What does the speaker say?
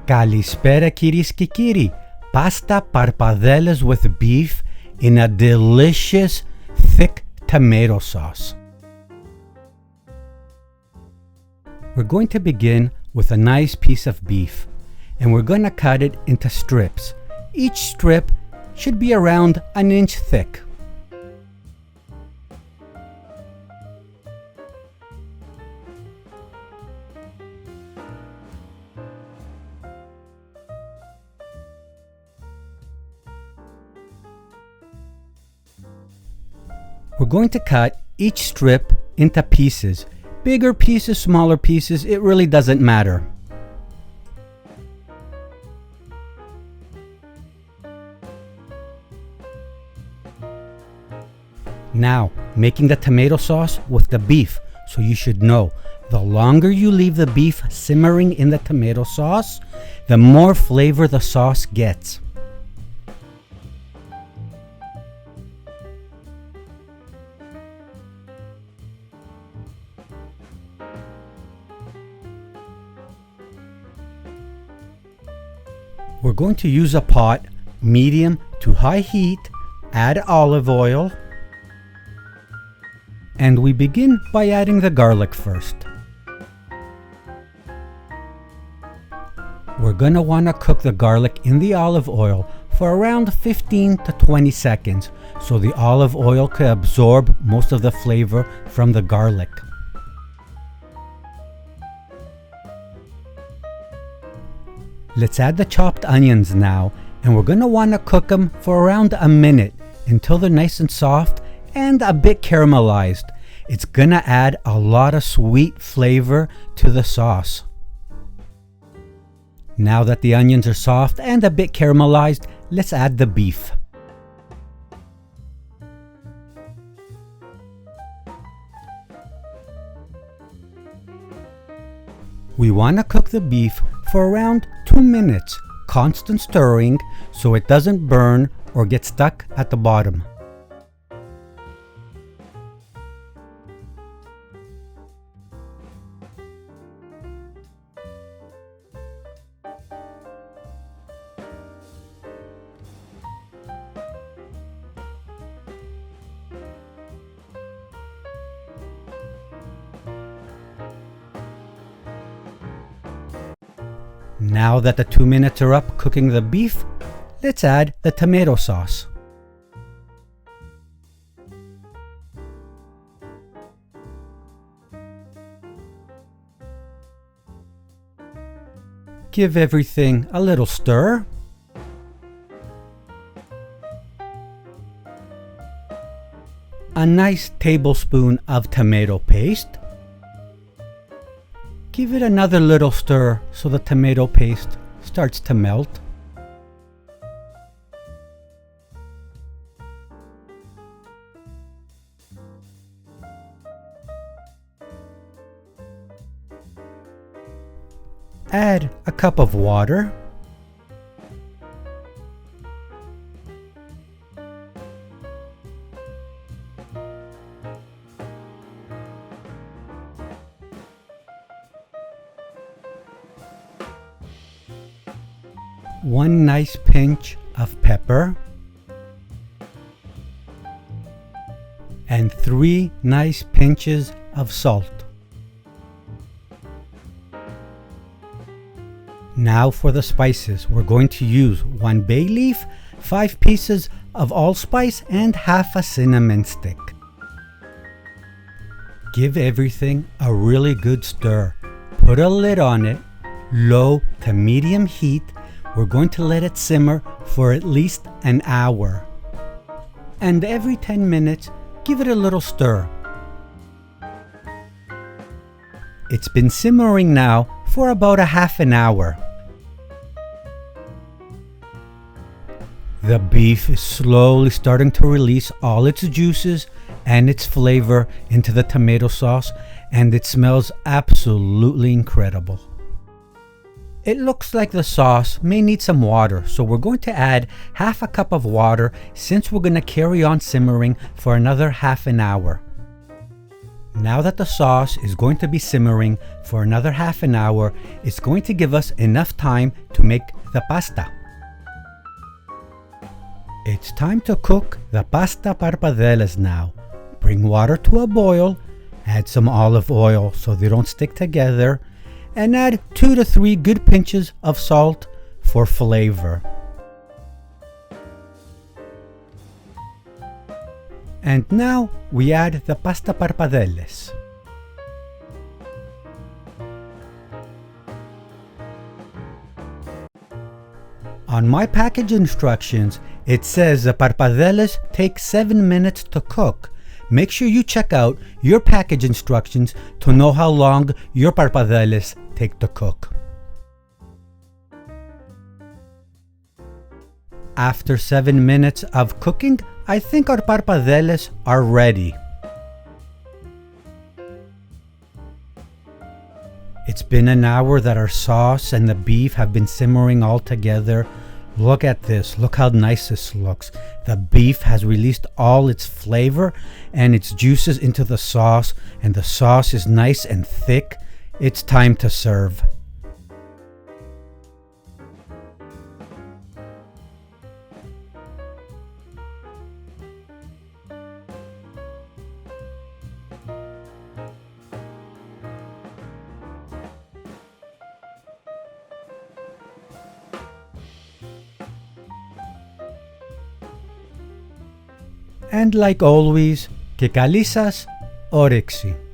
Kalispera κυρίες και κύριοι. Pasta pappardelles with beef in a delicious thick tomato sauce. We're going to begin with a nice piece of beef, and we're going to cut it into strips. Each strip should be around an inch thick. We're going to cut each strip into pieces. Bigger pieces, smaller pieces, it really doesn't matter. Now, making the tomato sauce with the beef. So you should know, the longer you leave the beef simmering in the tomato sauce, the more flavor the sauce gets. We're going to use a pot, medium to high heat, add olive oil, and we begin by adding the garlic first. We're going to want to cook the garlic in the olive oil for around 15 to 20 seconds so the olive oil can absorb most of the flavor from the garlic. Let's add the chopped onions now, and we're going to want to cook them for around a minute until they're nice and soft and a bit caramelized. It's going to add a lot of sweet flavor to the sauce. Now that the onions are soft and a bit caramelized, let's add the beef. We want to cook the beef for around 2 minutes, constant stirring so it doesn't burn or get stuck at the bottom. Now that the 2 minutes are up cooking the beef, let's add the tomato sauce. Give everything a little stir. A nice tablespoon of tomato paste. Give it another little stir so the tomato paste starts to melt. Add a cup of water. One nice pinch of pepper, and 3 nice pinches of salt. Now for the spices, we're going to use 1 bay leaf, 5 pieces of allspice, and half a cinnamon stick. Give everything a really good stir. Put a lid on it, low to medium heat. We're going to let it simmer for at least an hour. And every 10 minutes, give it a little stir. It's been simmering now for about a half an hour. The beef is slowly starting to release all its juices and its flavor into the tomato sauce, and it smells absolutely incredible. It looks like the sauce may need some water, so we're going to add half a cup of water since we're going to carry on simmering for another half an hour. Now that the sauce is going to be simmering for another half an hour, it's going to give us enough time to make the pasta. It's time to cook the pasta pappardelles now. Bring water to a boil, add some olive oil so they don't stick together, and add 2 to 3 good pinches of salt for flavor. And now we add the pasta pappardelles. On my package instructions, it says the pappardelles take 7 minutes to cook. Make sure you check out your package instructions to know how long your pappardelles take to cook. After 7 minutes of cooking, I think our pappardelles are ready. It's been an hour that our sauce and the beef have been simmering all together. Look at this. Look how nice this looks. The beef has released all its flavor and its juices into the sauce, and the sauce is nice and thick. It's time to serve. And like always, que καλή σας όρεξη.